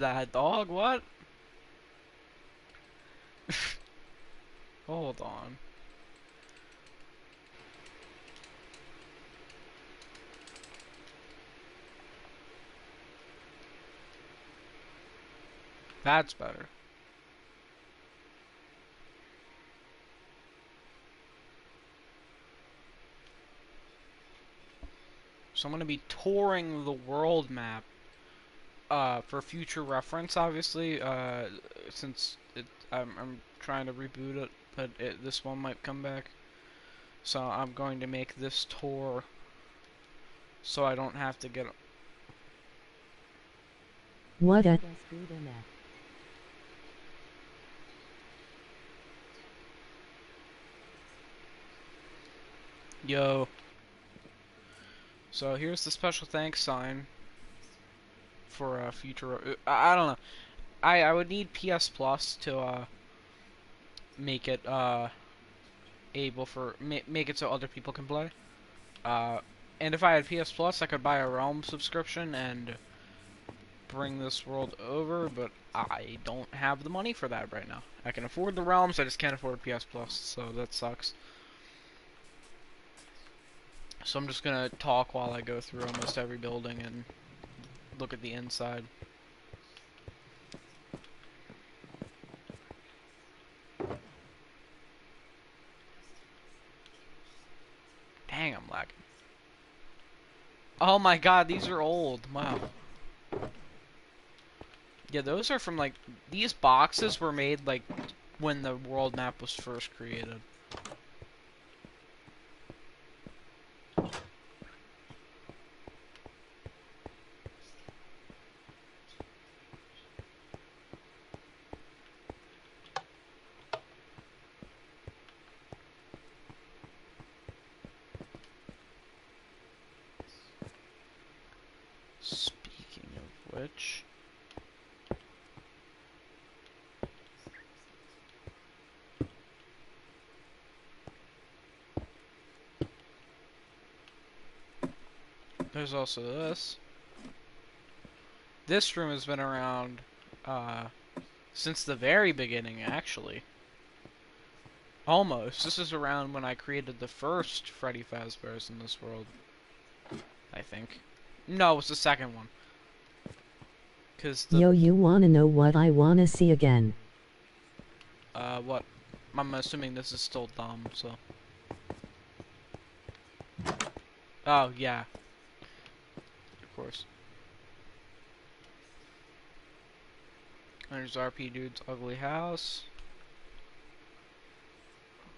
That dog, what? Hold on. That's better. So I'm gonna be touring the world map, for future reference, obviously, since I'm trying to reboot it, but this one might come back. So I'm going to make this tour so I don't have to get... What a Yo. So here's the special thanks sign for future... I don't know. I would need PS Plus to make it able for... make it so other people can play. Uh, and if I had PS Plus, I could buy a Realm subscription and bring this world over, but I don't have the money for that right now. I can afford the Realms, I just can't afford PS Plus, so that sucks. So I'm just gonna talk while I go through almost every building and look at the inside. Dang, I'm lagging. Oh my god, these are old. Wow. Yeah, those are from like... These boxes were made like when the world map was first created. Speaking of which... There's also this. This room has been around uh, since the very beginning, actually. Almost. This is around when I created the first Freddy Fazbear's in this world, I think. No, it's the second one. Cause the Yo, you wanna know what I wanna see again? what? I'm assuming this is still dumb, so. Oh yeah, of course. There's RP Dude's ugly house.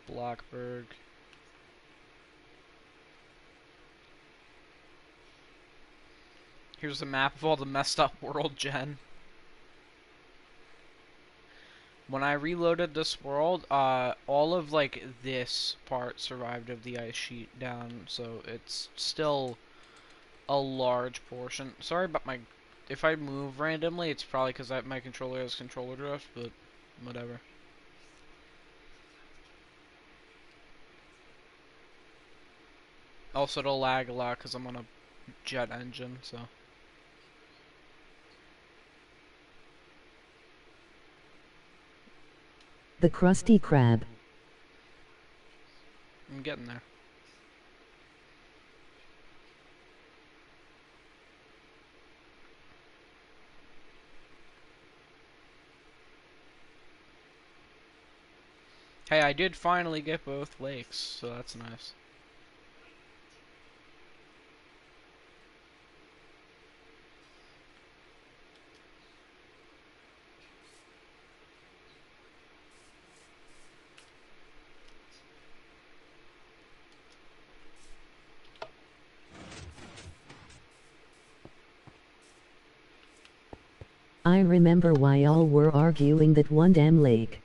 Blackberg. Here's a map of all the messed up world gen. When I reloaded this world, all of like this part survived of the ice sheet down, so it's still a large portion. Sorry about my... If I move randomly, it's probably because my controller has controller drift, but whatever. Also, it'll lag a lot because I'm on a jet engine, so... The Krusty Krab. I'm getting there. Hey, I did finally get both lakes, so that's nice. I remember why y'all were arguing that one damn lake.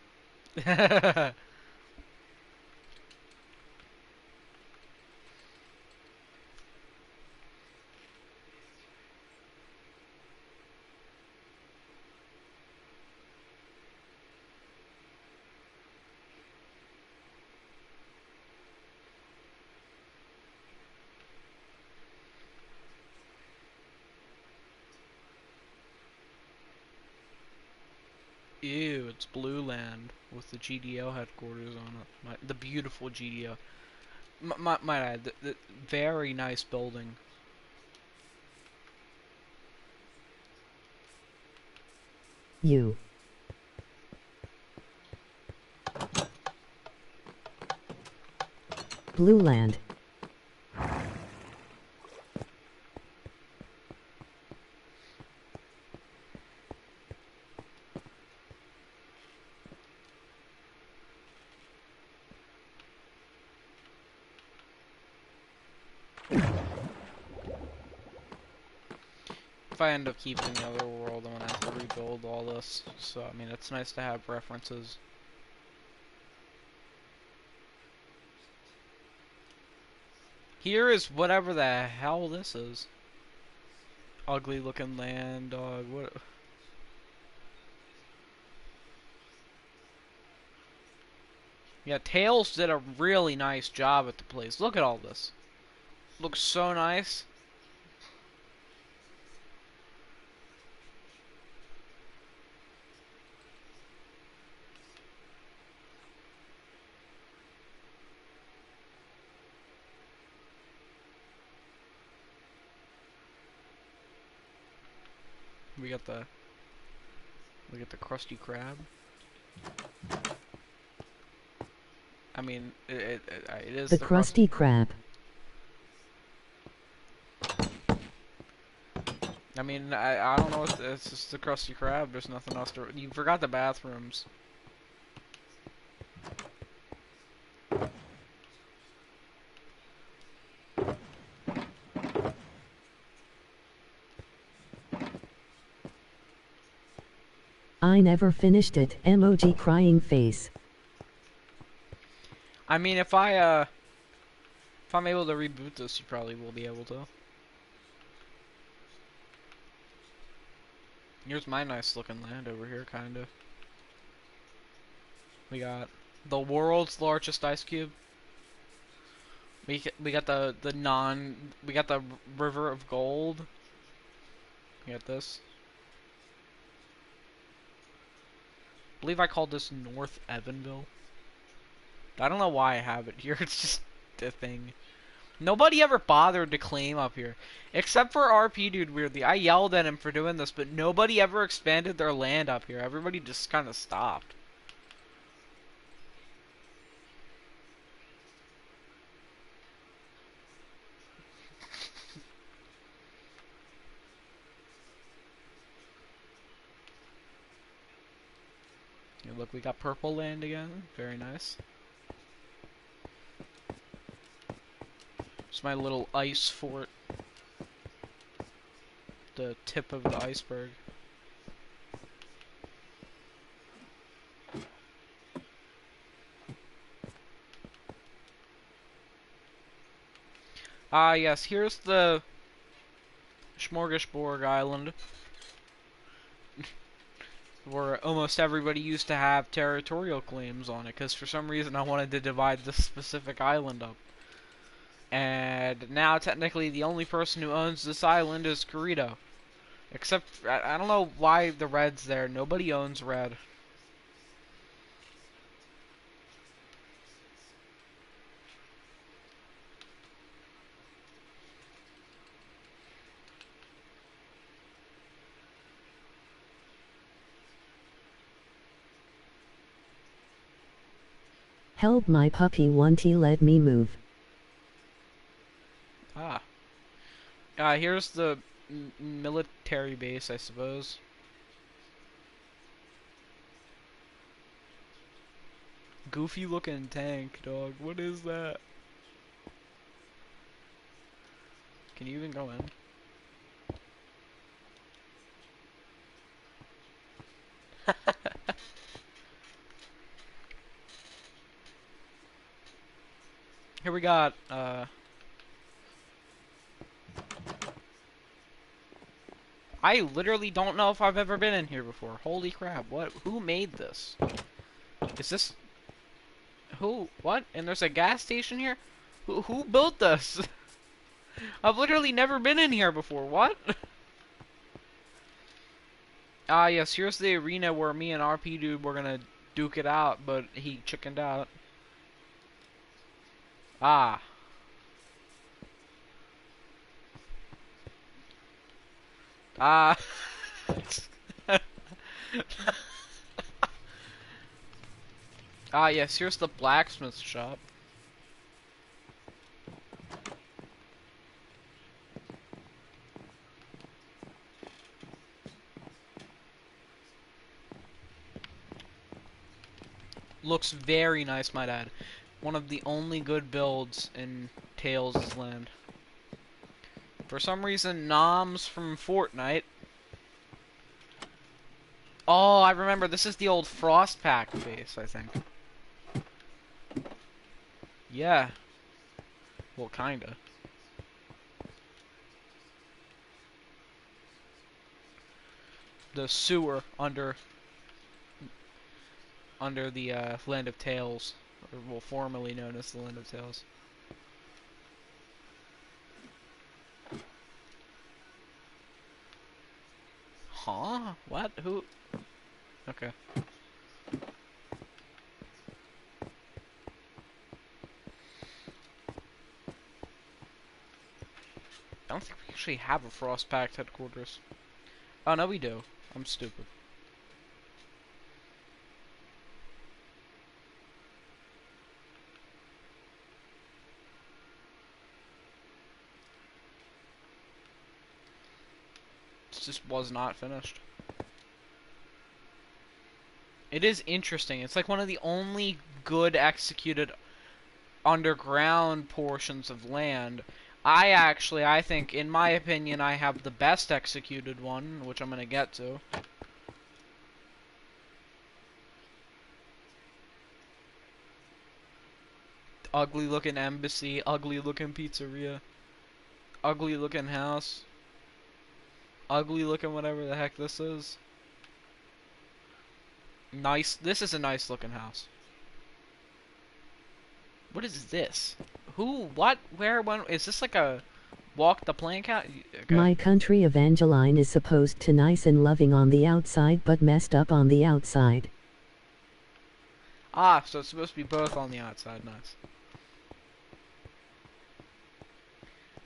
Ew, it's Blue Land with the GDO headquarters on it. The beautiful GDO. Might add, the very nice building. You. Blue Land. If I end up keeping the other world, I'm gonna have to rebuild all this. So, I mean, it's nice to have references. Here is whatever the hell this is. Ugly looking land, dog. What? Yeah, Tails did a really nice job at the place. Look at all this. Looks so nice. We got the Krusty Krab. I mean, it is The the Krusty Krab. I mean, I don't know what it's just the Krusty Krab. There's nothing else to. You forgot the bathrooms. I never finished it. Emoji crying face. I mean, if I'm able to reboot this, you probably will be able to. Here's my nice looking land over here, kinda. We got the world's largest ice cube. We got we got the River of Gold. We got this. I believe I called this North Evanville. I don't know why I have it here. It's just a thing. Nobody ever bothered to claim up here. Except for RP Dude, weirdly. I yelled at him for doing this, but nobody ever expanded their land up here. Everybody just kind of stopped. Yeah, look, we got purple land again. Very nice. It's my little ice fort. The tip of the iceberg. Ah, yes, here's the Smorgasbord Island. Where almost everybody used to have territorial claims on it, because for some reason I wanted to divide this specific island up. And now, technically, the only person who owns this island is Corito. Except, I don't know why the red's there. Nobody owns red. Help my puppy wanty let me move. Ah. Here's the military base, I suppose. Goofy looking tank, dog. What is that? Can you even go in? Here we got, I literally don't know if I've ever been in here before. Holy crap, what? Who made this? Is this... Who? What? And there's a gas station here? Who built this? I've literally never been in here before. What? Ah, yes, here's the arena where me and RP dude were gonna duke it out, but he chickened out. Ah. Ah. Ah, yes, here's the blacksmith shop. Looks very nice, might add. One of the only good builds in Tails' land. For some reason, Noms from Fortnite. Oh, I remember. This is the old Frostpack base, I think. Yeah. Well, kinda. The sewer under the Land of Tales, or well, formerly known as the Land of Tales. Huh? What? Who? Okay. I don't think we actually have a Frostpact headquarters. Oh, no, we do. I'm stupid. This just was not finished. It is interesting. It's like one of the only good executed underground portions of land. I think, in my opinion, I have the best executed one, which I'm gonna get to. Ugly looking embassy, ugly looking pizzeria, ugly looking house, ugly looking whatever the heck this is. Nice, this is a nice looking house. What is this? Who, what, where, when, is this like a walk the plank out? Okay. My country Evangeline is supposed to nice and loving on the outside but messed up on the outside. Ah, so it's supposed to be both on the outside, nice.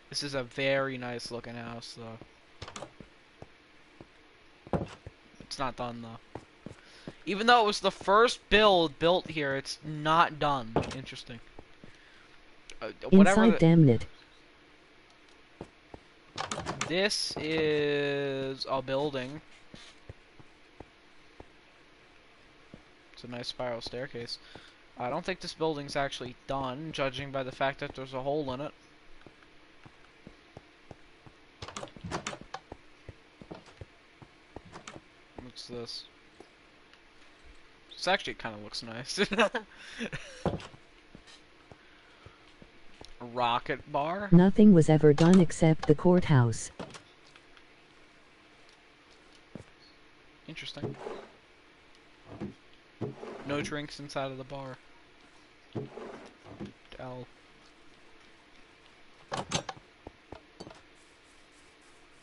This is a very nice looking house, though. It's not done, though. Even though it was the first build built here, it's not done. Interesting. Inside, damn it. This is a building. It's a nice spiral staircase. I don't think this building's actually done, judging by the fact that there's a hole in it. What's this? This actually kind of looks nice. A rocket bar? Nothing was ever done except the courthouse. Interesting. No drinks inside of the bar. L.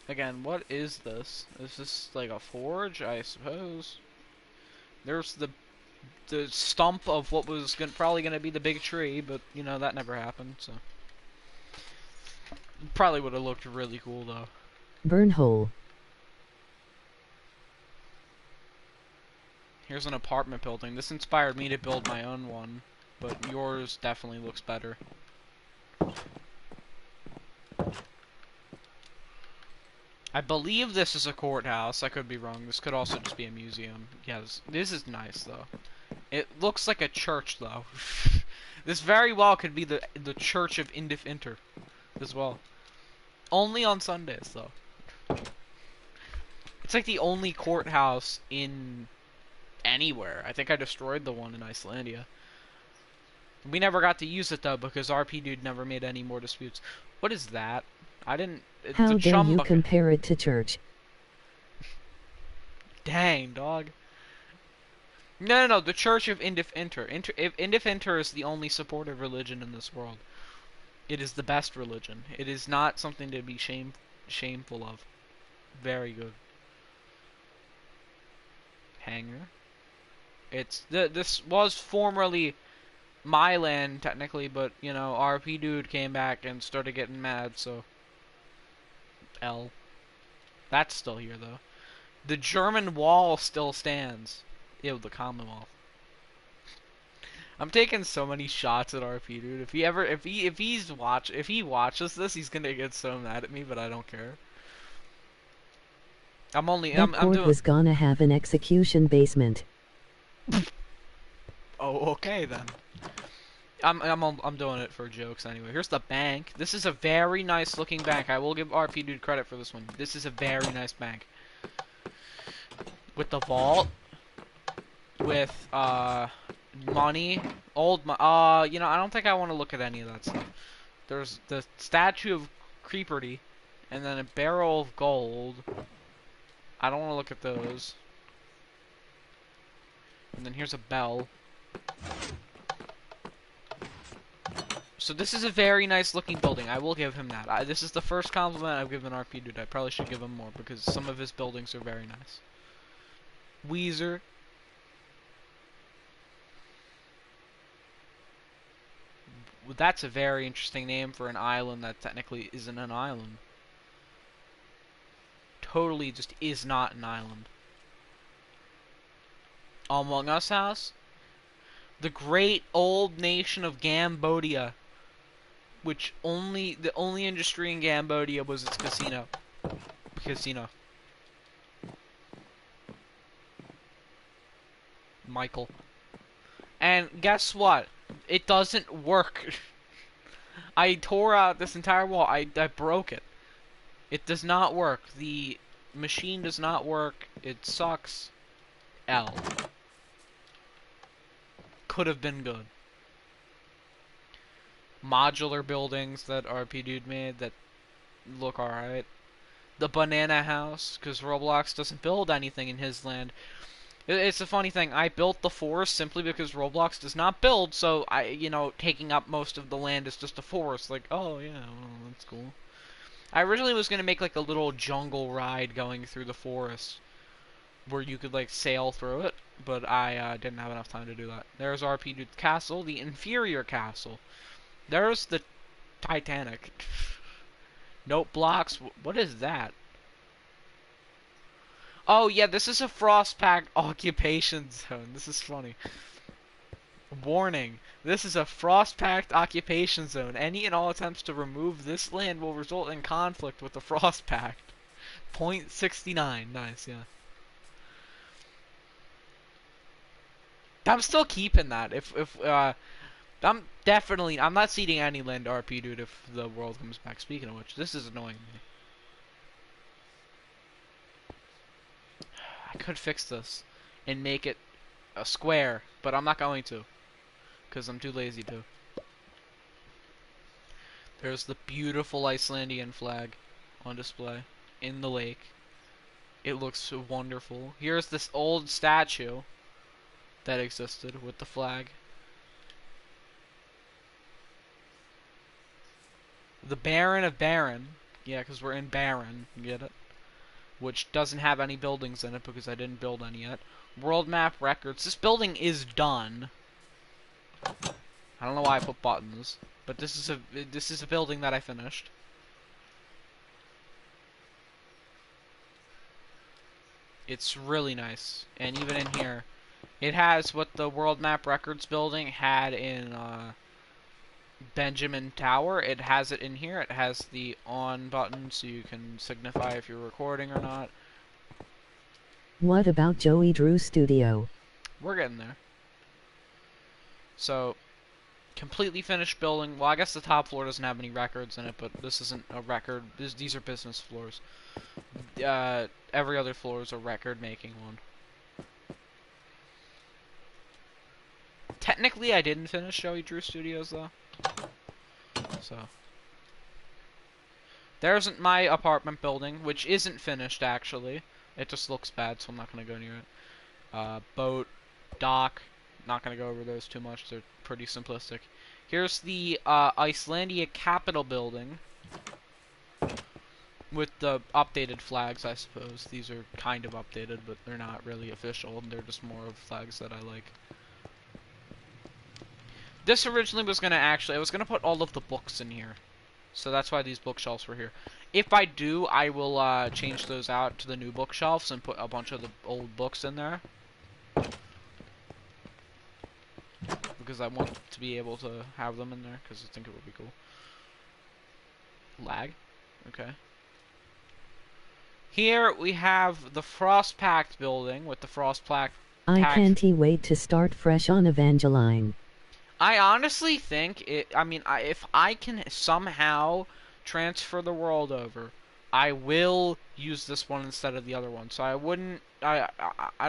Again, what is this? Is this like a forge, I suppose? There's the stump of what was probably gonna be the big tree, but you know that never happened. So probably would have looked really cool though. Burnhole. Here's an apartment building. This inspired me to build my own one, but yours definitely looks better. I believe this is a courthouse. I could be wrong. This could also just be a museum. Yeah, this is nice though. It looks like a church though. This very well could be the Church of Indif Inter as well. Only on Sundays though. It's like the only courthouse in anywhere. I think I destroyed the one in Icelandia. We never got to use it though because RP dude never made any more disputes. What is that? I didn't. How dare you compare it to church? Dang, dog. No. The Church of Indif Inter. Indif Inter is the only supportive religion in this world. It is the best religion. It is not something to be shameful of. Very good. hangar. This was formerly my land technically, but you know, RP dude came back and started getting mad, so L. That's still here though. The German wall still stands. Ew, the Commonwealth. I'm taking so many shots at RP dude. If he watches this, he's gonna get so mad at me, but I don't care. That I'm port doing. was gonna have an execution basement. Oh, okay then. I'm doing it for jokes anyway. Here's the bank. This is a very nice looking bank. I will give RP dude credit for this one. This is a very nice bank. With the vault, with money, you know, I don't think I want to look at any of that stuff. There's the statue of Creeperty, and then a barrel of gold. I don't want to look at those. And then here's a bell. So this is a very nice looking building. I will give him that. This is the first compliment I've given RP dude. I probably should give him more because some of his buildings are very nice. Weezer. That's a very interesting name for an island that technically isn't an island. Totally just is not an island. Among Us house. The great old nation of Cambodia. Which the only industry in Cambodia was its casino. Casino. Michael. And guess what? It doesn't work. I tore out this entire wall. I broke it. It does not work. The machine does not work. It sucks. L. Could have been good. Modular buildings that RP dude made that look alright. The banana house, because Roblox doesn't build anything in his land. It's a funny thing. I built the forest simply because Roblox does not build, so you know, taking up most of the land is just a forest. Like, oh yeah, well, that's cool. I originally was gonna make like a little jungle ride going through the forest, where you could like sail through it, but I didn't have enough time to do that. There's RP Dude's castle, the inferior castle. There's the Titanic. Note blocks. What is that? Oh, yeah, this is a Frostpact occupation zone. This is funny. Warning. This is a Frostpact occupation zone. Any and all attempts to remove this land will result in conflict with the Frostpact. .69. Nice, yeah. I'm still keeping that. I'm not ceding any land to RP Dude if the world comes back. Speaking of which, this is annoying me. I could fix this and make it a square, but I'm not going to, because I'm too lazy to. There's the beautiful Icelandic flag on display in the lake. It looks so wonderful. Here's this old statue that existed with the flag. The Baron of Baron. Yeah, because we're in Baron. You get it? Which doesn't have any buildings in it because I didn't build any yet. World map records. This building is done. I don't know why I put buttons, but this is a building that I finished. It's really nice, and even in here, it has what the World Map Records building had in Benjamin Tower. It has it in here. It has the on button so you can signify if you're recording or not. What about Joey Drew Studio? We're getting there. So, completely finished building. Well, I guess the top floor doesn't have any records in it, but this isn't a record. These are business floors. Every other floor is a record-making one. Technically, I didn't finish Joey Drew Studios, though. So, there's my apartment building, which isn't finished, actually. It just looks bad, so I'm not going to go near it. Boat, dock, not going to go over those too much. They're pretty simplistic. Here's the Icelandia Capitol building. with the updated flags, I suppose. These are kind of updated, but they're not really official. They're just more of flags that I like. This originally was gonna I was gonna put all of the books in here. So that's why these bookshelves were here. If I do, I will change those out to the new bookshelves and put a bunch of the old books in there. Because I want to be able to have them in there, because I think it would be cool. Lag? Okay. Here we have the Frostpact building with the Frostpact. I can't wait to start fresh on Evangeline. I honestly think if I can somehow transfer the world over, I will use this one instead of the other one. So I wouldn't. I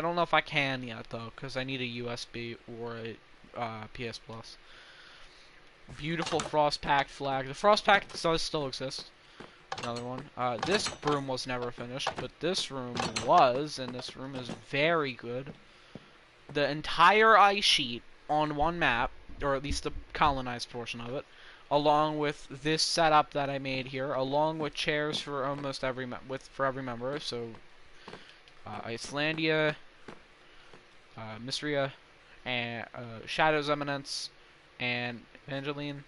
don't know if I can yet though, because I need a USB or a PS Plus. Beautiful Frostpact flag. The Frostpact does still exist. Another one. This room was never finished, but this room was, and this room is very good. The entire ice sheet on one map, or at least the colonized portion of it, along with this setup that I made here, along with chairs for almost every for every member. So Icelandia, Mysteria, and Shadow's Eminence, and Evangeline.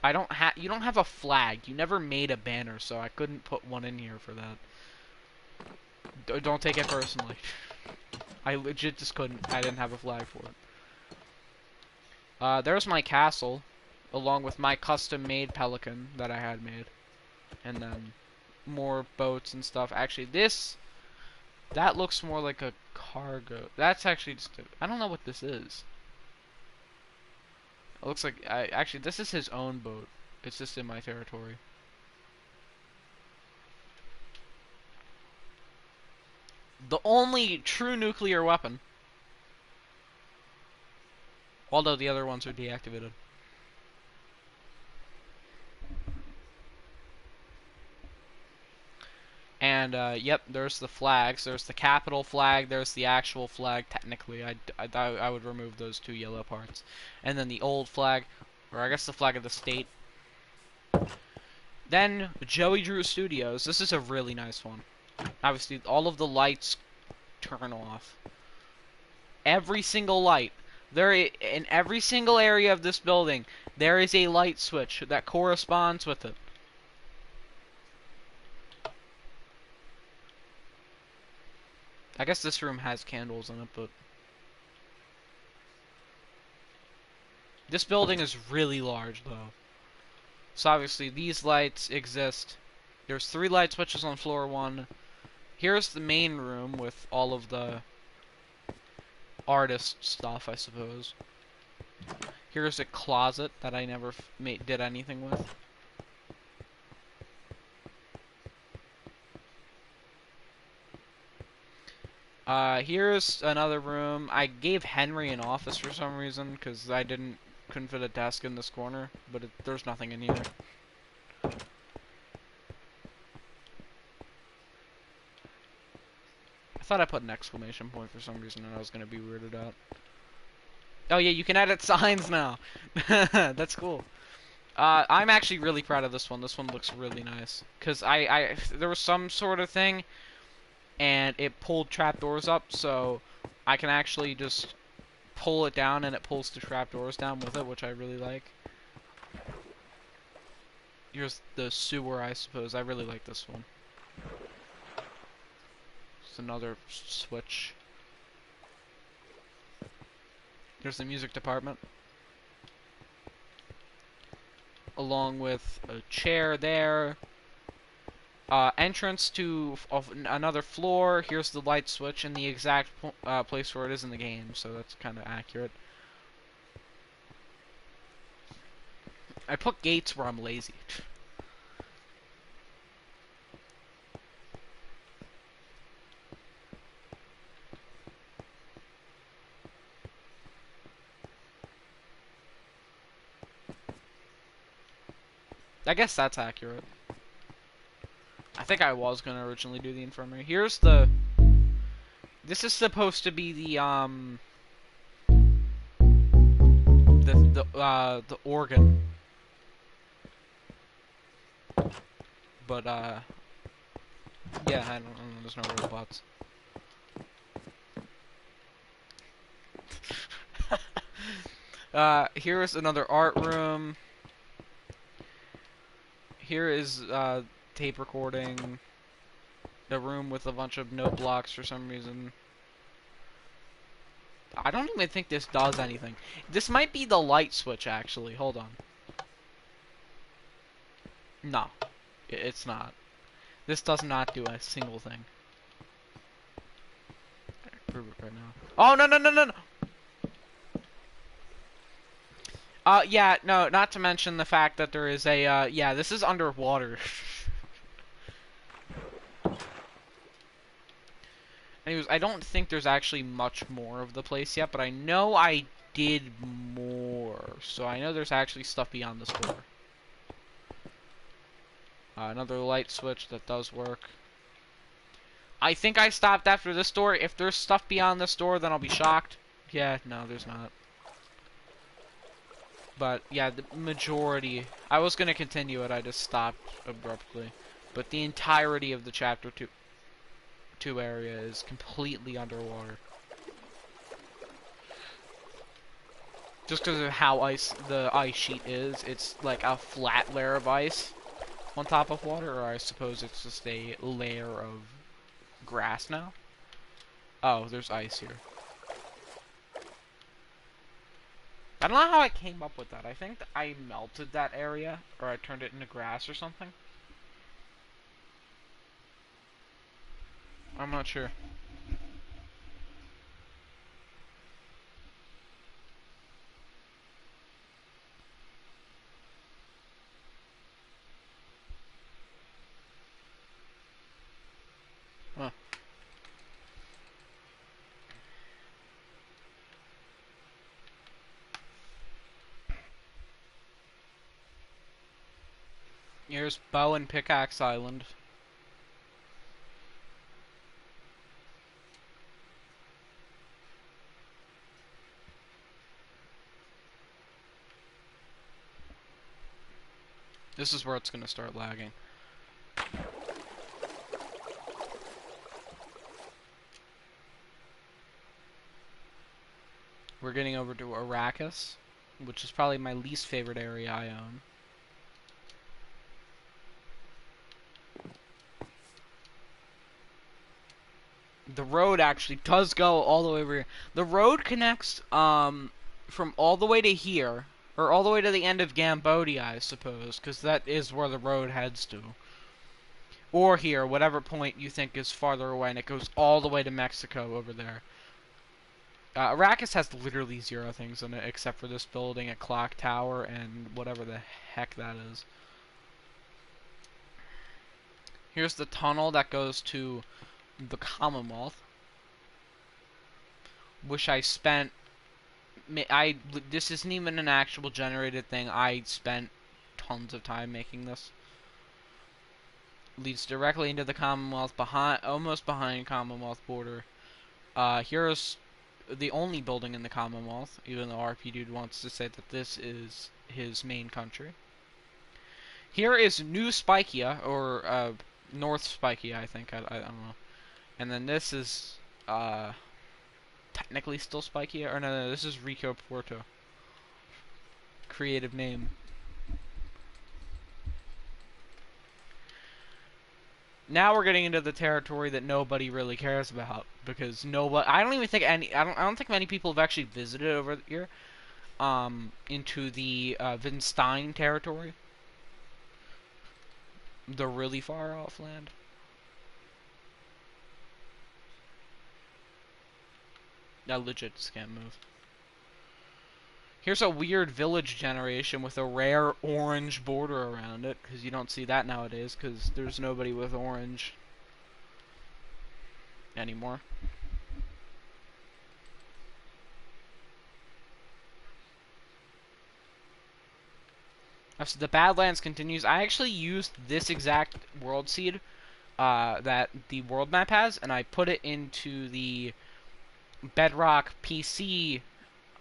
You don't have a flag. You never made a banner, so I couldn't put one in here for that. Don't take it personally. I legit just couldn't. I didn't have a flag for it. There's my castle, along with my custom-made pelican that I had made. And then more boats and stuff. Actually, that looks more like a cargo. That's actually just I don't know what this is. It looks like actually this is his own boat. It's just in my territory. The only true nuclear weapon. Although the other ones are deactivated. And, yep, there's the flags. There's the capital flag. There's the actual flag. Technically, I would remove those two yellow parts. And then the old flag, or I guess the flag of the state. Then, Joey Drew Studios. This is a really nice one. Obviously, all of the lights turn off. Every single light. In every single area of this building, there is a light switch that corresponds with it. I guess this room has candles in it, but this building is really large, though. So obviously, these lights exist. There's 3 light switches on floor 1. Here's the main room with all of the artist stuff, I suppose. Here's a closet that I never did anything with. Here's another room. I gave Henry an office for some reason, because I couldn't fit a desk in this corner, but there's nothing in here. I thought I put an exclamation point for some reason, and I was gonna be weirded out. Oh yeah, you can edit signs now! That's cool. I'm actually really proud of this one. This one looks really nice. Because there was some sort of thing, and it pulled trapdoors up, so I can actually just pull it down and it pulls the trapdoors down with it, which I really like. Here's the sewer, I suppose. I really like this one. It's another switch. Here's the music department. Along with a chair there. Entrance to another floor. Here's the light switch and the exact place where it is in the game, so that's kind of accurate. I put gates where I'm lazy. I guess that's accurate. I think I was gonna originally do the infirmary. Here's the... This is supposed to be the organ. But, Yeah, I don't know. There's no robots. Here is another art room. Here is tape recording. A room with a bunch of note blocks for some reason. I don't even think this does anything. This might be the light switch, actually. Hold on. No, it's not. This does not do a single thing. Prove it right now. Oh, no, no, no, no, no! Yeah, no, not to mention the fact that there is a, yeah, this is underwater. Anyways, I don't think there's actually much more of the place yet, but I know I did more. So I know there's actually stuff beyond this door. Another light switch that does work. I think I stopped after this door. If there's stuff beyond this door, then I'll be shocked. Yeah, no, there's not. But, yeah, the majority... I was going to continue it, I just stopped abruptly. But the entirety of the Chapter 2 area is completely underwater. Just because of how the ice sheet is, it's like a flat layer of ice on top of water, or I suppose it's just a layer of grass now. Oh, there's ice here. I don't know how I came up with that. I think I melted that area, or I turned it into grass or something. I'm not sure. Huh. Here's Bow and Pickaxe Island. This is where it's gonna start lagging. We're getting over to Arrakis, which is probably my least favorite area I own. The road actually does go all the way over here. The road connects from all the way to here, or all the way to the end of Cambodia, I suppose, because that is where the road heads to. Or here, whatever point you think is farther away, and it goes all the way to Mexico over there. Arrakis has literally zero things in it, except for this building, a clock tower, and whatever the heck that is. Here's the tunnel that goes to the Commonwealth. Wish I spent... This isn't even an actual generated thing. I spent tons of time making this. Leads directly into the Commonwealth, almost behind Commonwealth border. Here's the only building in the Commonwealth, even though RP Dude wants to say that this is his main country. Here is New Spikia, or North Spikia, I think. I don't know. And then this is technically still Spikia, or no, this is Rico Puerto. Creative name. Now we're getting into the territory that nobody really cares about, because nobody. I don't even think any. I don't think many people have actually visited over here. Into the Vinstein territory, the really far off land. I legit just can't move. Here's a weird village generation with a rare orange border around it, because you don't see that nowadays, because there's nobody with orange anymore. So the Badlands continues. I actually used this exact world seed that the world map has, and I put it into the Bedrock PC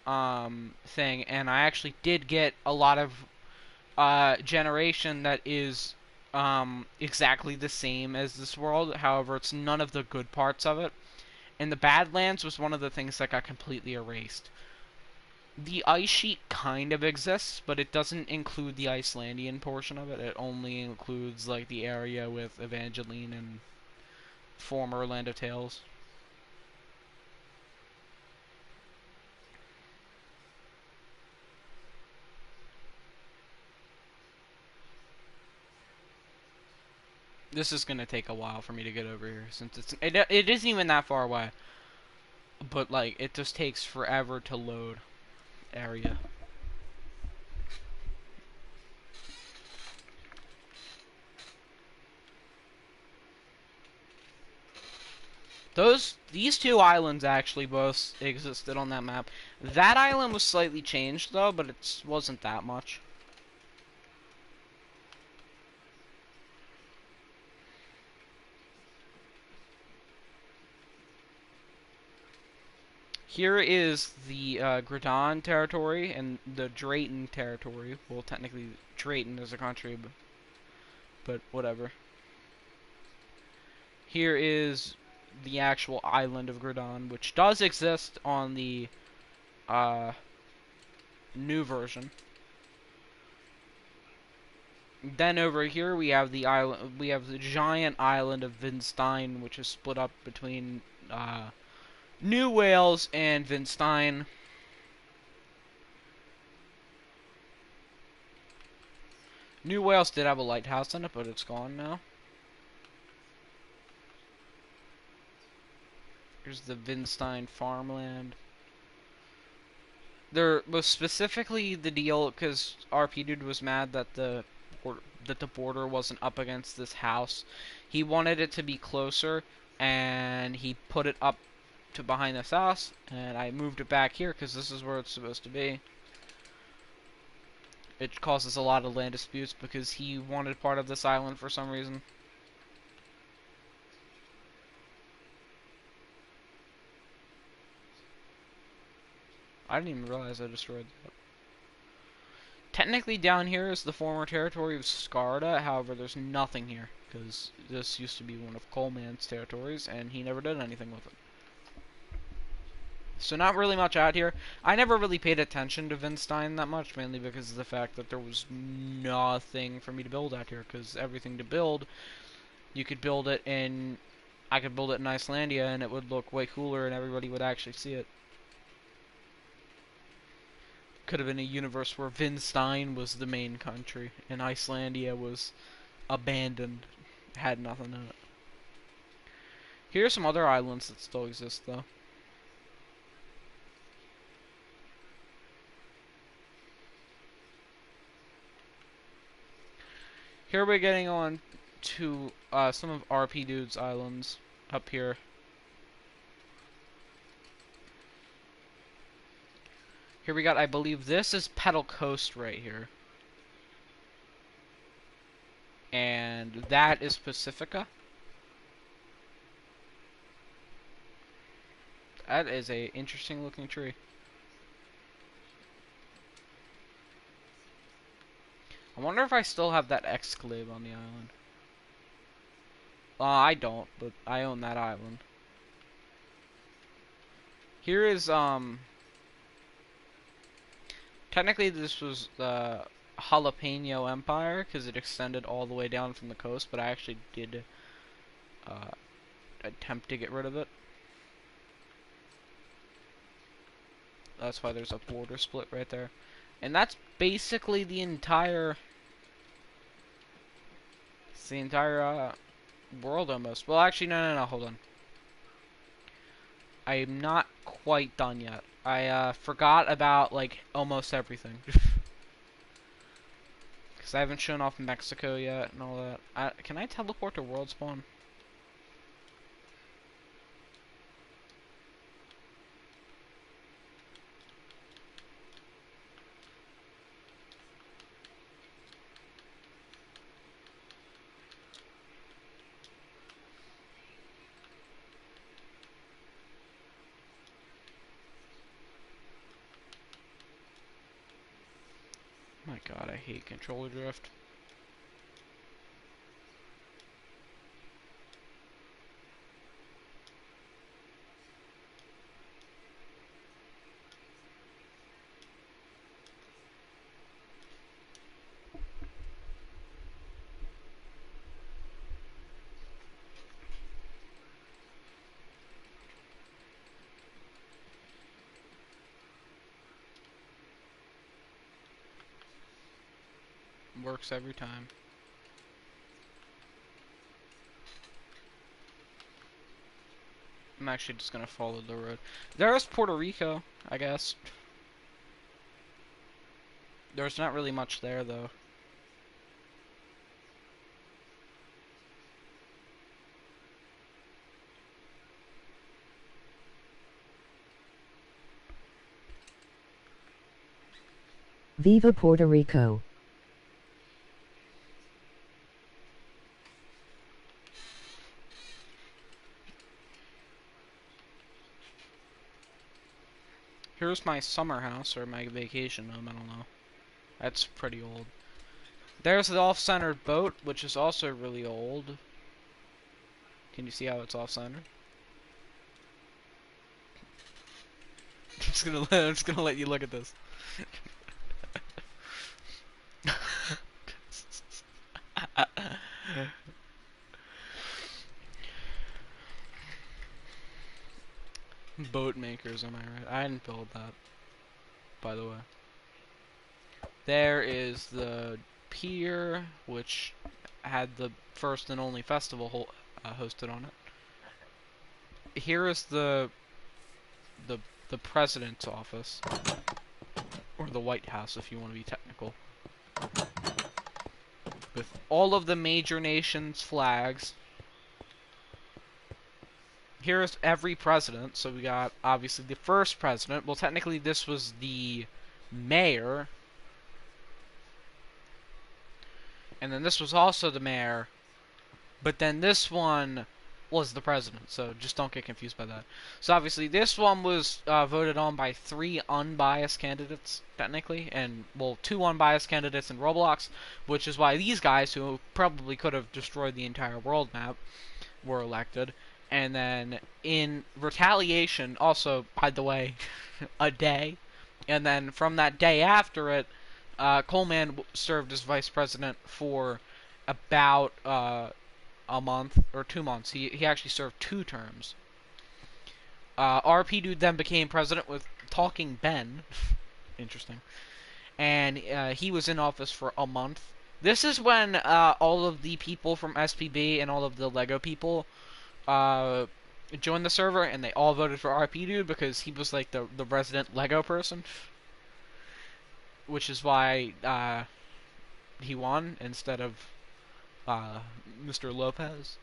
thing, and I actually did get a lot of generation that is exactly the same as this world. However, it's none of the good parts of it. And the Badlands was one of the things that got completely erased. The ice sheet kind of exists, but it doesn't include the Icelandian portion of it. It only includes like the area with Evangeline and former Land of Tales. This is gonna take a while for me to get over here since it isn't even that far away. But like it just takes forever to load area. These two islands actually both existed on that map. That island was slightly changed though, but it wasn't that much. Here is the Gradon territory and the Drayton territory. Well, technically Drayton is a country, but whatever. Here is the actual island of Gradon, which does exist on the uh, new version. Then over here we have the island. We have the giant island of Vinstein, which is split up between New Wales and Vinstein. New Wales did have a lighthouse in it, but it's gone now. Here's the Vinstein farmland. There was specifically the deal because RP Dude was mad that the border wasn't up against this house. He wanted it to be closer, and he put it up to behind this house, and I moved it back here because this is where it's supposed to be. It causes a lot of land disputes because he wanted part of this island for some reason. I didn't even realize I destroyed that. Technically down here is the former territory of Skarda, however there's nothing here, because this used to be one of Coleman's territories, and he never did anything with it. So not really much out here. I never really paid attention to Vinstein that much, mainly because of the fact that there was nothing for me to build out here, because everything to build, you could build it in, I could build it in Icelandia, and it would look way cooler, and everybody would actually see it. Could have been a universe where Vinstein was the main country, and Icelandia was abandoned, had nothing in it. Here are some other islands that still exist, though. Here we're getting on to some of RP Dude's islands up here. Here we got, I believe this is Petal Coast right here. And that is Pacifica. That is a interesting looking tree. I wonder if I still have that exclave on the island. I don't, but I own that island. Here is, technically this was the Jalapeno Empire, because it extended all the way down from the coast, but I actually did attempt to get rid of it. That's why there's a border split right there. And that's basically the entire... It's the entire, world almost. Well, actually, no, hold on. I'm not quite done yet. I, forgot about, like, almost everything. Because I haven't shown off Mexico yet and all that. Can I teleport to World Spawn? My god, I hate controller drift. Works every time. I'm actually just gonna follow the road. There's Puerto Rico, I guess. There's not really much there, though. Viva Puerto Rico. Here's my summer house, or my vacation home, I don't know. That's pretty old. There's the off-centered boat, which is also really old. Can you see how it's off-centered? I'm just gonna let you look at this. Boat makers, am I right? I didn't build that, by the way. There is the pier, which had the first and only festival hosted on it. Here is the president's office, or the White House, if you want to be technical, with all of the major nations' flags. Here's every president. So we got, obviously, the first president. Well, technically, this was the mayor. And then this was also the mayor. But then this one was the president. So just don't get confused by that. So obviously, this one was voted on by 3 unbiased candidates, technically. And, well, 2 unbiased candidates in Roblox. Which is why these guys, who probably could have destroyed the entire world map, were elected. And then in retaliation, also, by the way, a day. And then from that day after it, Coleman served as vice president for about a month or 2 months. He actually served 2 terms. RP Dude then became president with Talking Ben. Interesting. And he was in office for a month. This is when all of the people from SPB and all of the Lego people joined the server, and they all voted for RP Dude because he was like the resident Lego person, which is why he won instead of Mr. Lopez.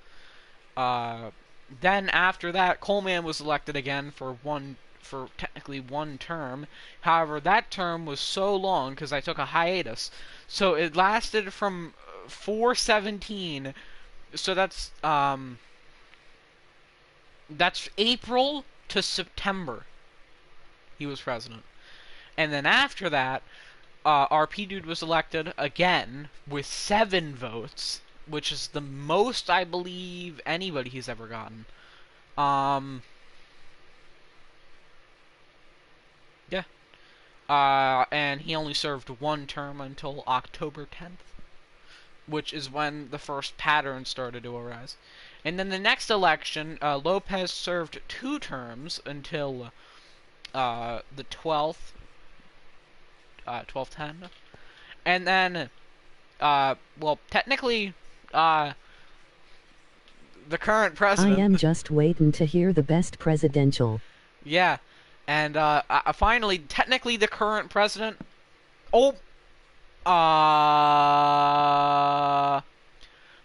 Then after that, Coleman was elected again for technically 1 term. However, that term was so long because I took a hiatus, so it lasted from 4/17. So that's April to September. He was president. And then after that, RP Dude was elected again with 7 votes, which is the most, I believe, anybody has ever gotten. Yeah. And he only served 1 term until October 10th, which is when the first pattern started to arise. And then the next election, Lopez served 2 terms until the 12th, 12/10. And then, well, technically, the current I president... am just waiting to hear the best presidential. Yeah. And finally, technically the current president... Oh!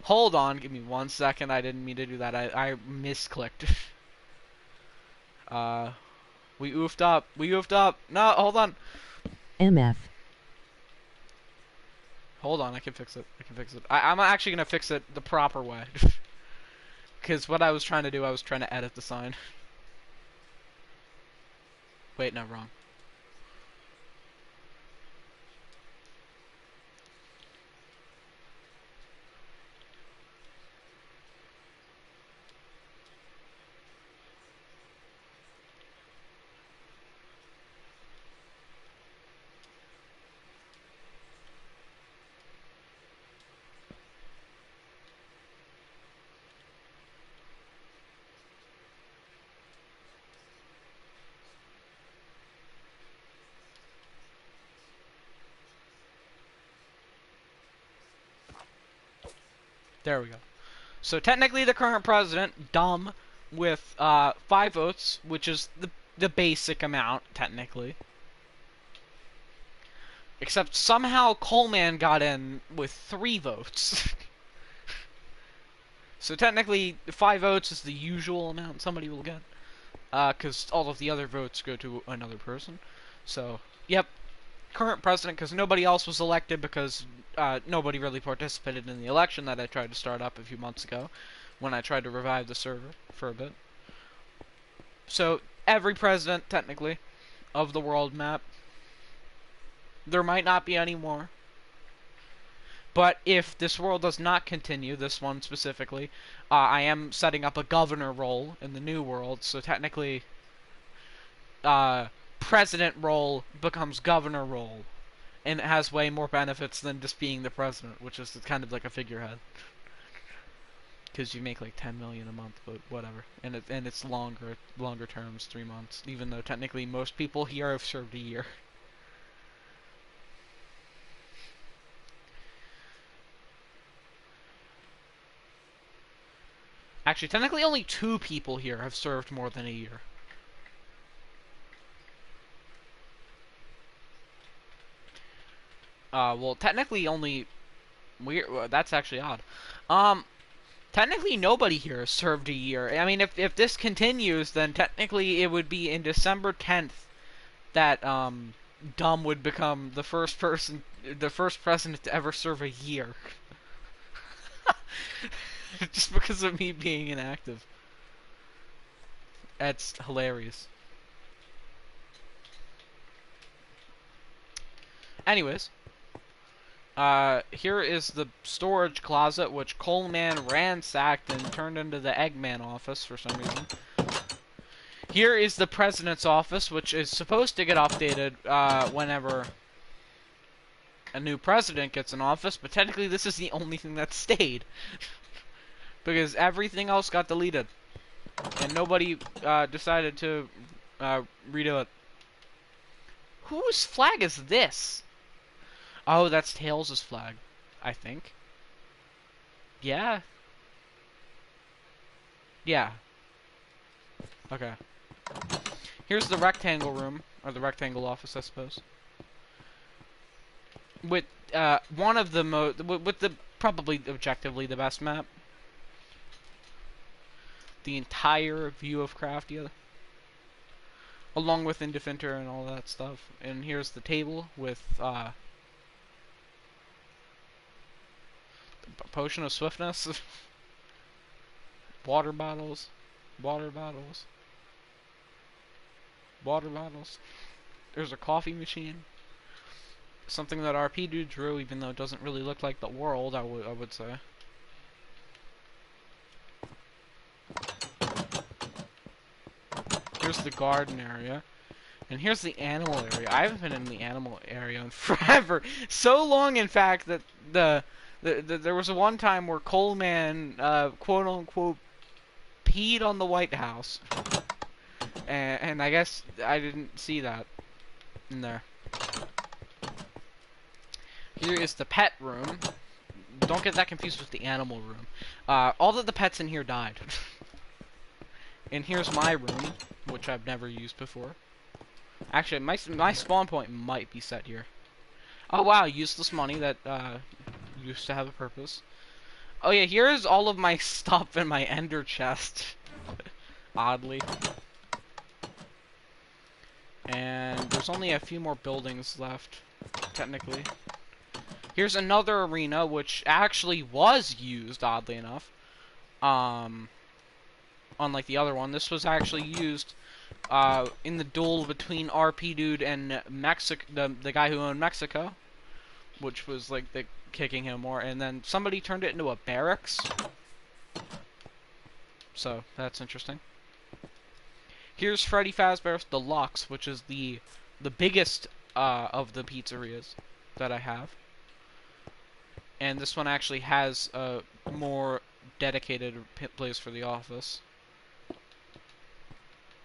Hold on, give me 1 second. I didn't mean to do that. I misclicked. We oofed up. We oofed up. No, hold on. MF. Hold on, I can fix it. I can fix it. I'm actually gonna fix it the proper way. Because what I was trying to do, I was trying to edit the sign. Wait, no, wrong. There we go. So technically the current president, dumb, with 5 votes, which is the basic amount, technically. Except somehow Coleman got in with 3 votes. So technically, 5 votes is the usual amount somebody will get. Because all of the other votes go to another person. So, yep. Current president, because nobody else was elected, because nobody really participated in the election that I tried to start up a few months ago, when I tried to revive the server for a bit. So, every president, technically, of the world map. There might not be any more. But if this world does not continue, this one specifically, I am setting up a governor role in the new world, so technically, president role becomes governor role. And it has way more benefits than just being the president, which is kind of like a figurehead. Because you make like 10 million a month, but whatever. And it's longer terms, 3 months. Even though technically most people here have served a year. Actually, technically only 2 people here have served more than a year. Well, technically only... that's actually odd. Technically nobody here has served a year. I mean, if this continues, then technically it would be in December 10th that, Dumb would become the first president to ever serve a year. Just because of me being inactive. That's hilarious. Anyways, here is the storage closet, which Coleman ransacked and turned into the Eggman office for some reason. Here is the president's office, which is supposed to get updated whenever a new president gets in office, but technically this is the only thing that stayed. Because everything else got deleted. And nobody decided to redo it. Whose flag is this? Oh, that's Tails' flag, I think. Yeah. Yeah. Okay. Here's the rectangle room, or the rectangle office, I suppose. With one of the with the probably objectively the best map. The entire view of Craftia, along with Indefender and all that stuff. And here's the table with potion of swiftness, water bottles, water bottles, water bottles. There's a coffee machine, something that RP Dude drew, even though it doesn't really look like the world. I would say. Here's the garden area. And here's the animal area. I haven't been in the animal area in forever. So long, in fact, that there was one time where Coleman, quote-unquote, peed on the White House. And I guess I didn't see that in there. Here is the pet room. Don't get that confused with the animal room. All of the pets in here died. And here's my room, which I've never used before. Actually, my spawn point might be set here. Oh wow, useless money that used to have a purpose. Oh yeah, here's all of my stuff in my ender chest. Oddly. And there's only a few more buildings left, technically. Here's another arena, which actually was used, oddly enough. Unlike the other one, this was actually used in the duel between RP Dude and the guy who owned Mexico, which was like the kicking him more, and then somebody turned it into a barracks. So that's interesting. Here's Freddy Fazbear's Deluxe, which is the biggest of the pizzerias that I have, and this one actually has a more dedicated place for the office.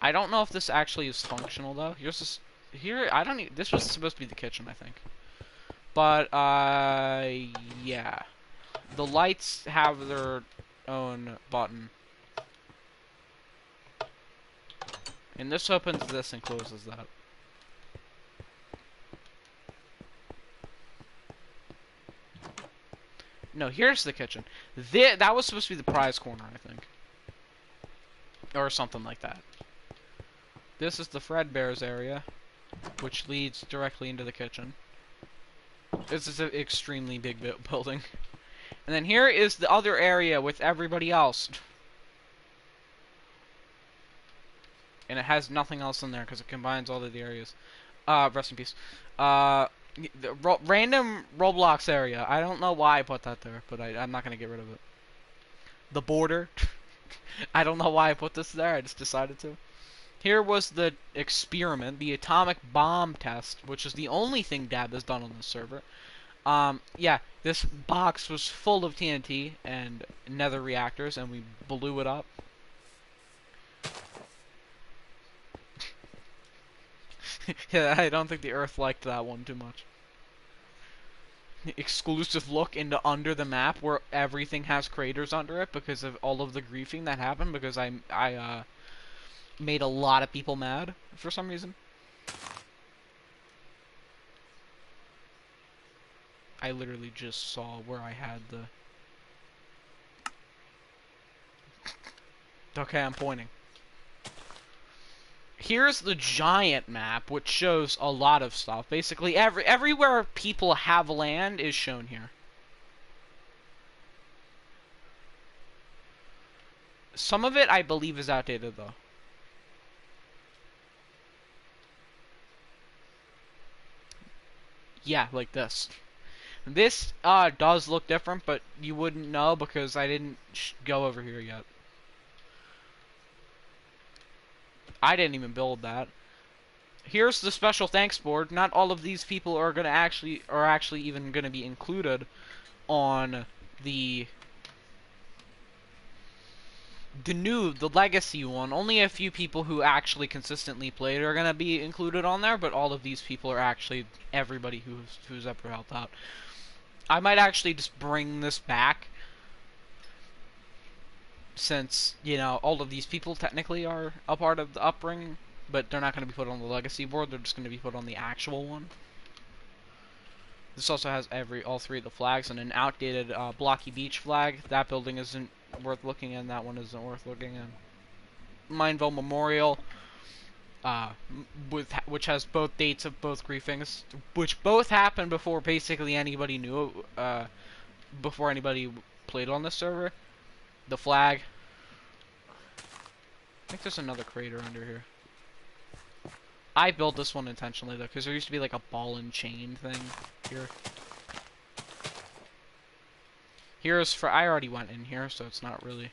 I don't know if this actually is functional though. Here's this. Here, I don't. This was supposed to be the kitchen, I think. But yeah, The lights have their own button. And this opens this and closes that. No, here's the kitchen. That was supposed to be the prize corner, I think. Or something like that. This is the Fredbear's area, which leads directly into the kitchen. This is an extremely big building. And then here is the other area with everybody else. And it has nothing else in there because it combines all of the areas. Rest in peace. The random Roblox area. I don't know why I put that there, but I'm not going to get rid of it. The border. I don't know why I put this there. I just decided to. Here was the experiment, the atomic bomb test, which is the only thing Dab has done on this server. Yeah, this box was full of TNT and nether reactors, and we blew it up. Yeah, I don't think the Earth liked that one too much. Exclusive look into under the map where everything has craters under it because of all of the griefing that happened because I made a lot of people mad for some reason. I literally just saw where I had the... Okay, I'm pointing. Here's the giant map, which shows a lot of stuff. Basically, everywhere people have land is shown here. Some of it, I believe, is outdated, though. Yeah, like this. This does look different, but you wouldn't know because I didn't go over here yet. I didn't even build that. Here's the special thanks board. Not all of these people are actually even gonna be included on the legacy one. Only a few people who actually consistently played are gonna be included on there, but all of these people are actually everybody who's ever helped out. I might actually just bring this back, since, you know, all of these people technically are a part of the upbringing, but they're not going to be put on the legacy board, they're just going to be put on the actual one. This also has all three of the flags, and an outdated Blocky Beach flag. That building isn't worth looking in, that one isn't worth looking in. Mineville Memorial, which has both dates of both griefings, which both happened before basically anybody knew, before anybody played on this server. The flag. I think there's another crater under here. I built this one intentionally though, because there used to be like a ball and chain thing here. I already went in here, so it's not really.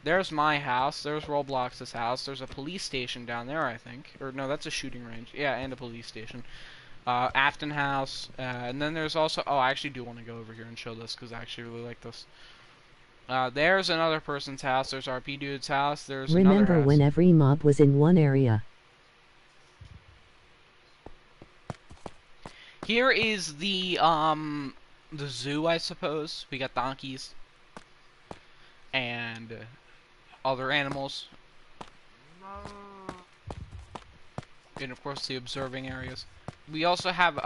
There's my house. There's Roblox's house. There's a police station down there, I think. Or no, that's a shooting range. Yeah, and a police station. Afton House. And then there's also... Oh, I actually do want to go over here and show this, because I actually really like this. There's another person's house. There's RP Dude's house. There's another Remember house. when every mob was in one area? Here is the zoo, I suppose. We got donkeys. And other animals. And of course the observing areas. We also have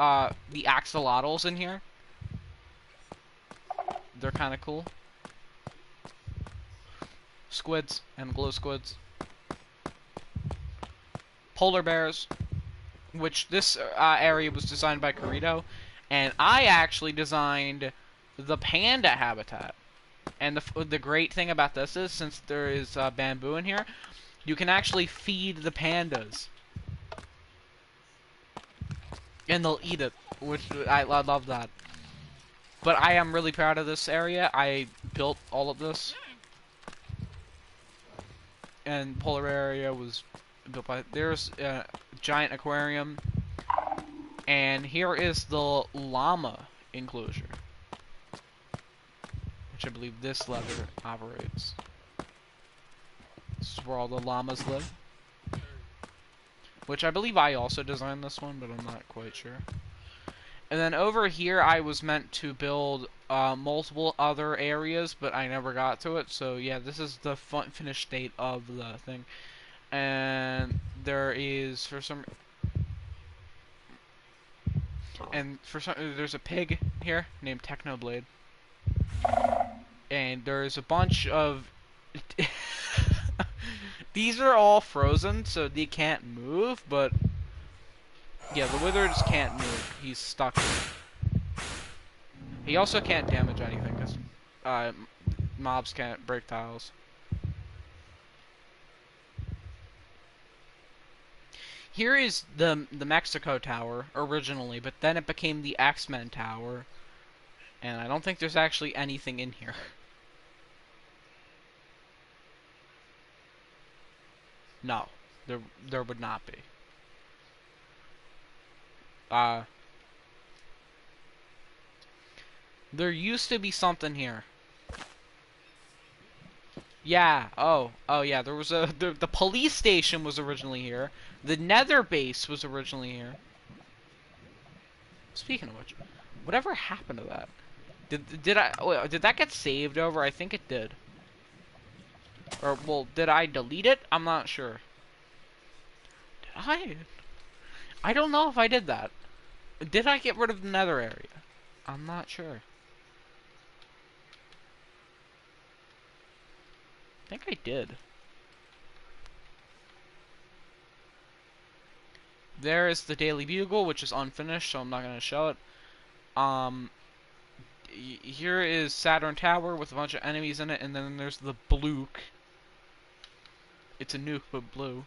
the axolotls in here. They're kind of cool. Squids and glow squids. Polar bears, which this area was designed by Corito, and I actually designed the panda habitat. And the great thing about this is, since there is bamboo in here, you can actually feed the pandas. And they'll eat it, which I love that. But I am really proud of this area. I built all of this. And polar area was built by... There's a giant aquarium. And here is the llama enclosure, which I believe this lever operates. This is where all the llamas live. Which I believe I also designed this one, but I'm not quite sure. And then over here, I was meant to build multiple other areas, but I never got to it. So yeah, this is the finished state of the thing. And there is there's a pig here named Technoblade, and there's a bunch of these are all frozen, so they can't move. But yeah, the wizard just can't move. He's stuck here. He also can't damage anything because mobs can't break tiles. Here is the Mexico Tower originally, but then it became the X-Men Tower, and I don't think there's actually anything in here. No, there would not be. There used to be something here. Yeah. Oh yeah. There was the police station was originally here. The Nether base was originally here. Speaking of which, whatever happened to that? Did that get saved over? I think it did. Or well, did I delete it? I'm not sure. Did I? I don't know if I did that. Did I get rid of the Nether area? I'm not sure. I think I did. There is the Daily Bugle, which is unfinished, so I'm not going to show it. Here is Saturn Tower with a bunch of enemies in it, and then there's the Bluke. It's a nuke, but blue.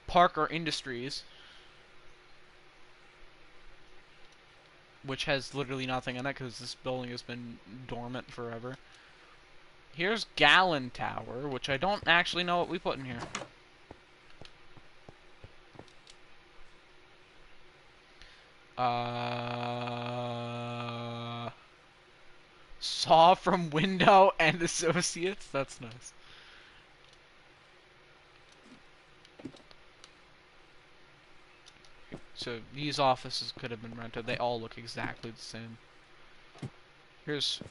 Parker Industries, which has literally nothing in it because this building has been dormant forever. Here's Gallon Tower, which I don't actually know what we put in here. Saw from Window and Associates? That's nice. So these offices could have been rented. They all look exactly the same. Here's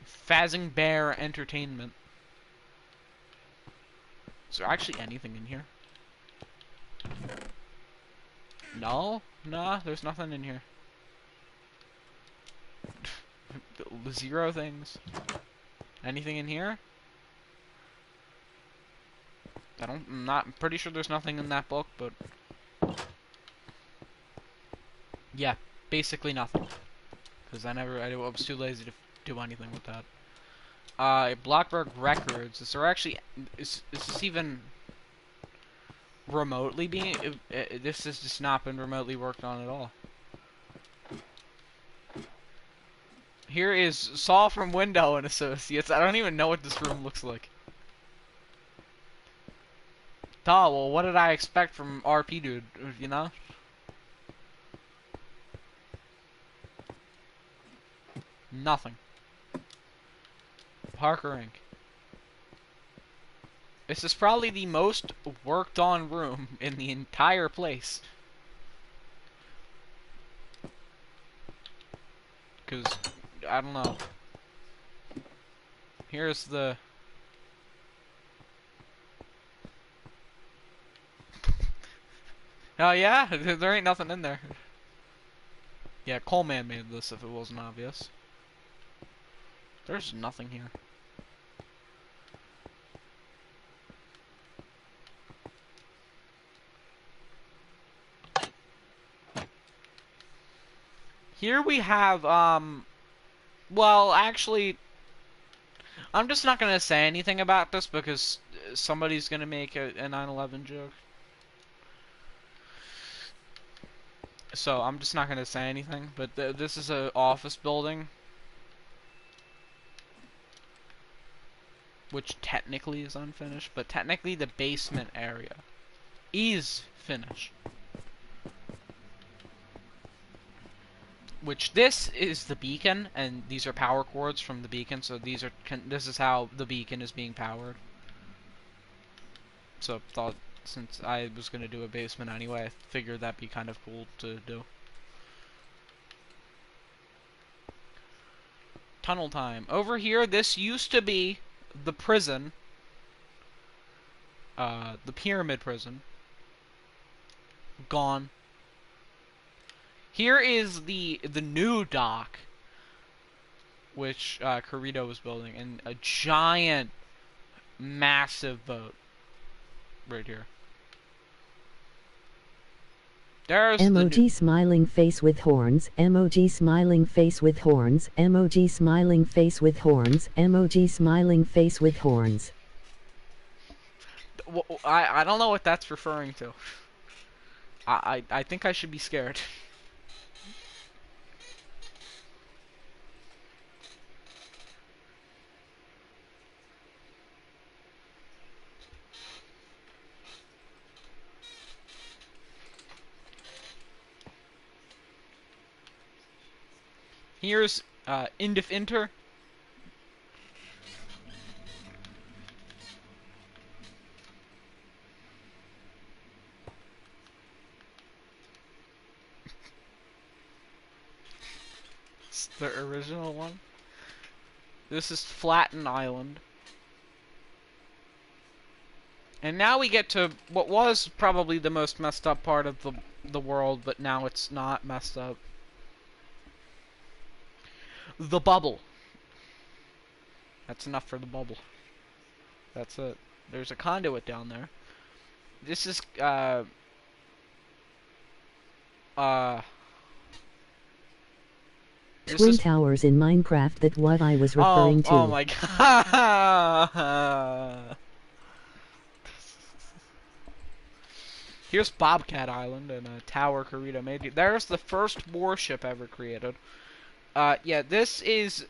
Fazing Bear Entertainment. Is there actually anything in here? No? Nah, there's nothing in here. Zero things. Anything in here? I'm not pretty sure there's nothing in that book, but yeah, basically nothing. Because I was too lazy to do anything with that. Blockberg Records. Is this even remotely being? This has just not been remotely worked on at all. Here is Saw from Window and Associates. I don't even know what this room looks like. Duh, well, what did I expect from RP Dude, you know? Nothing. Parker Inc. This is probably the most worked on room in the entire place. Because, I don't know. Here's the... Oh yeah? There ain't nothing in there. Yeah, Coleman made this if it wasn't obvious. There's nothing here. Here we have, well, actually, I'm just not gonna say anything about this because somebody's gonna make a 9/11 joke. So I'm just not gonna say anything, but this is an office building, which technically is unfinished, but technically the basement area is finished. Which this is the beacon, and these are power cords from the beacon, so this is how the beacon is being powered. So thought since I was gonna do a basement anyway, I figured that'd be kind of cool to do. Tunnel time. Over here, this used to be the prison. The pyramid prison. Gone. Here is the new dock, which Corito was building, and a giant, massive boat right here. There's emoji smiling face with horns, emoji smiling face with horns, emoji smiling face with horns, emoji smiling face with horns. I don't know what that's referring to. I think I should be scared. Here's Indif Inter. It's the original one. This is Flatten Island. And now we get to what was probably the most messed up part of the world, but now it's not messed up. The bubble. That's enough for the bubble. That's it. There's a conduit down there. This is Twin towers in Minecraft, that what I was referring to. Oh my god. Here's Bobcat Island and a tower Corito made. There's the first warship ever created. Yeah, this is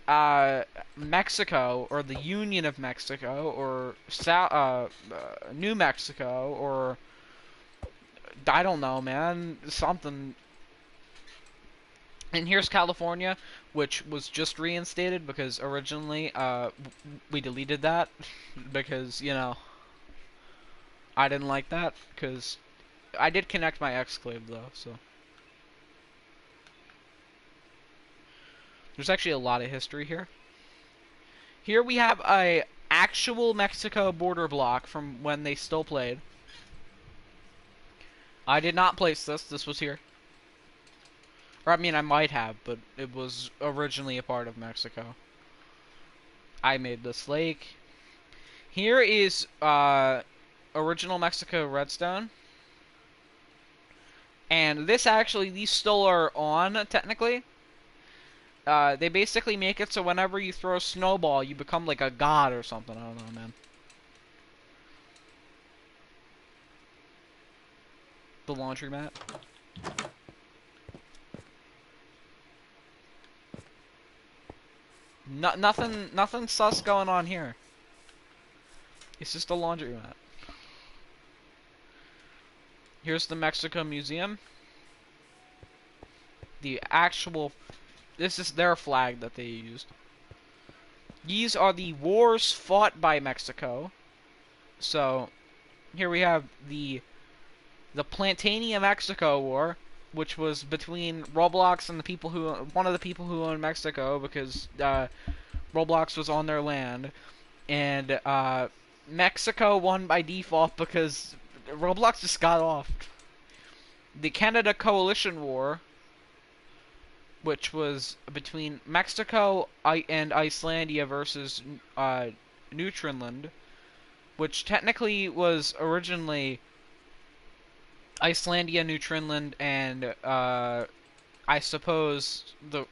Mexico, or the Union of Mexico, or New Mexico, or I don't know, man, something. And here's California, which was just reinstated because originally we deleted that because, you know, I didn't like that because I did connect my exclave though, so. There's actually a lot of history here. Here we have a actual Mexico border block from when they still played. I did not place this. This was here. Or, I mean, I might have, but it was originally a part of Mexico. I made this lake. Here is original Mexico redstone. And this actually, these still are on, technically. They basically make it so whenever you throw a snowball, you become like a god or something. I don't know, man. The laundromat. Nothing sus going on here. It's just a laundromat. Here's the Mexico Museum. The actual... This is their flag that they used. These are the wars fought by Mexico. So, here we have the Plantania Mexico War, which was between Roblox and the people who... one of the people who owned Mexico, because Roblox was on their land. And Mexico won by default because Roblox just got off. The Canada Coalition War, which was between Mexico and Icelandia versus Newfoundland, which technically was originally Icelandia, Newfoundland, and I suppose the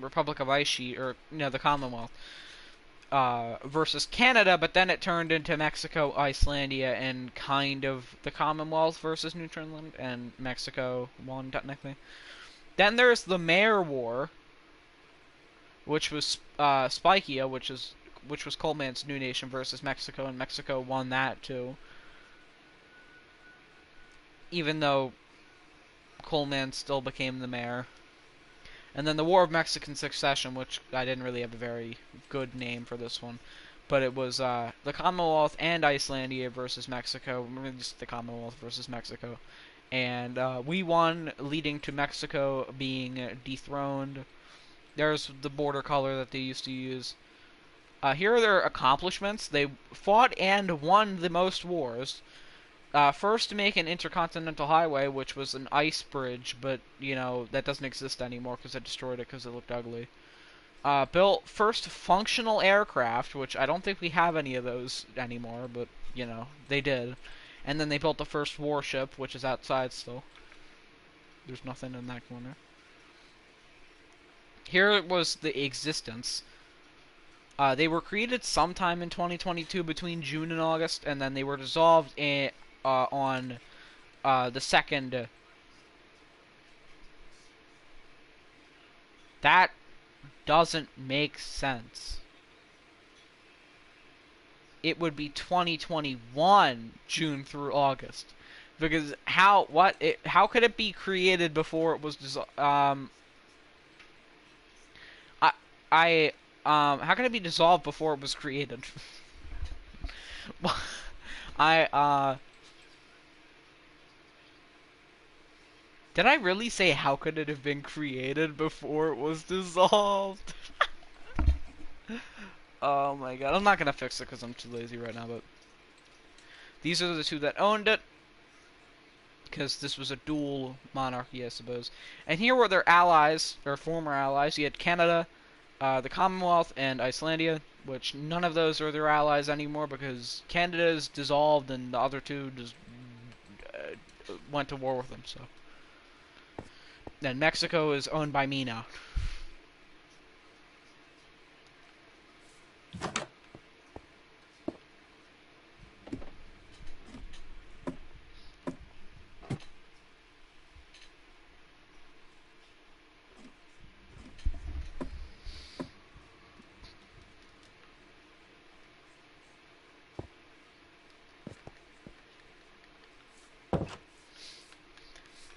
Republic of Iceland, or the Commonwealth, versus Canada, but then it turned into Mexico, Icelandia, and kind of the Commonwealth versus Newfoundland, and Mexico won technically. Then there's the Mare War, which was Spikia, which was Coleman's new nation versus Mexico, and Mexico won that too. Even though Coleman still became the mayor. And then the War of Mexican Succession, which I didn't really have a very good name for this one, but it was the Commonwealth and Icelandia versus Mexico, just the Commonwealth versus Mexico. And we won, leading to Mexico being dethroned There's the border color that they used to use. Here are their accomplishments. They fought and won the most wars. First to make an intercontinental highway, which was an ice bridge, but, you know, that doesn't exist anymore because I destroyed it because it looked ugly. Built first functional aircraft, which I don't think we have any of those anymore, but, you know, they did. And then they built the first warship, which is outside still. There's nothing in that corner. Here was the existence. They were created sometime in 2022 between June and August, and then they were dissolved on the 2nd. That doesn't make sense. It would be 2021 June through August, because how could it be created before it was how can it be dissolved before it was created? Did I really say how could it have been created before it was dissolved? Oh my god, I'm not gonna fix it because I'm too lazy right now, but these are the two that owned it, because this was a dual monarchy, I suppose. And here were their allies, or former allies. You had Canada, the Commonwealth, and Icelandia, which none of those are their allies anymore because Canada is dissolved and the other two just went to war with them, so. Then Mexico is owned by me now.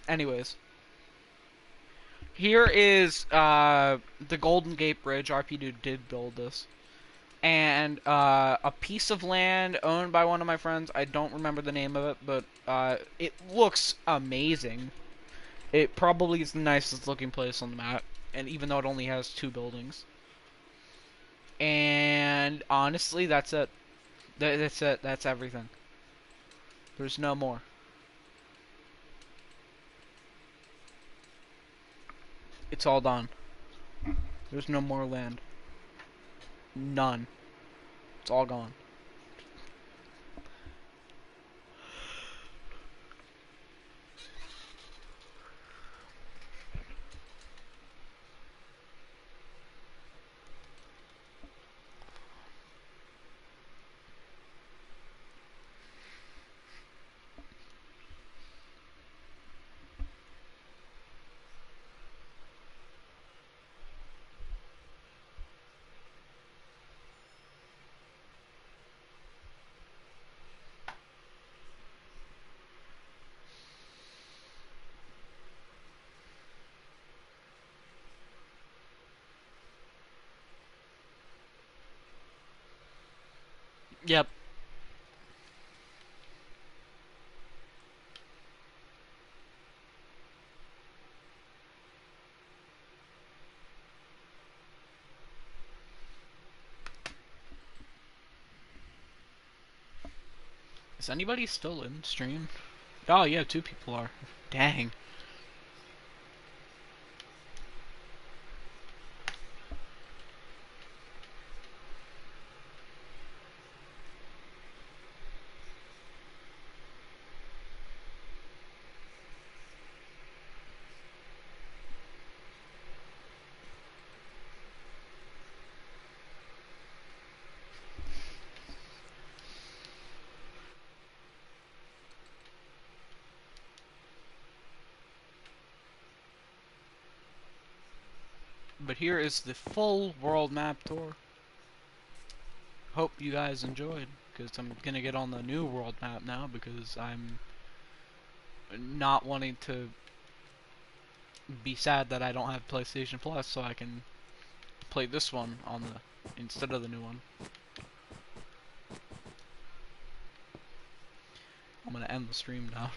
Anyways. Here is the Golden Gate Bridge. RP2 did build this. And a piece of land owned by one of my friends. I don't remember the name of it, but it looks amazing. It probably is the nicest looking place on the map, and even though it only has 2 buildings. And honestly, that's it. That's it. That's everything. There's no more. It's all done. There's no more land. None. It's all gone. Yep. Is anybody still in stream? Oh yeah, 2 people are. Dang. But here is the full world map tour. Hope you guys enjoyed, because I'm gonna get on the new world map now because I'm not wanting to be sad that I don't have PlayStation Plus, so I can play this one on the instead of the new one. I'm gonna end the stream now.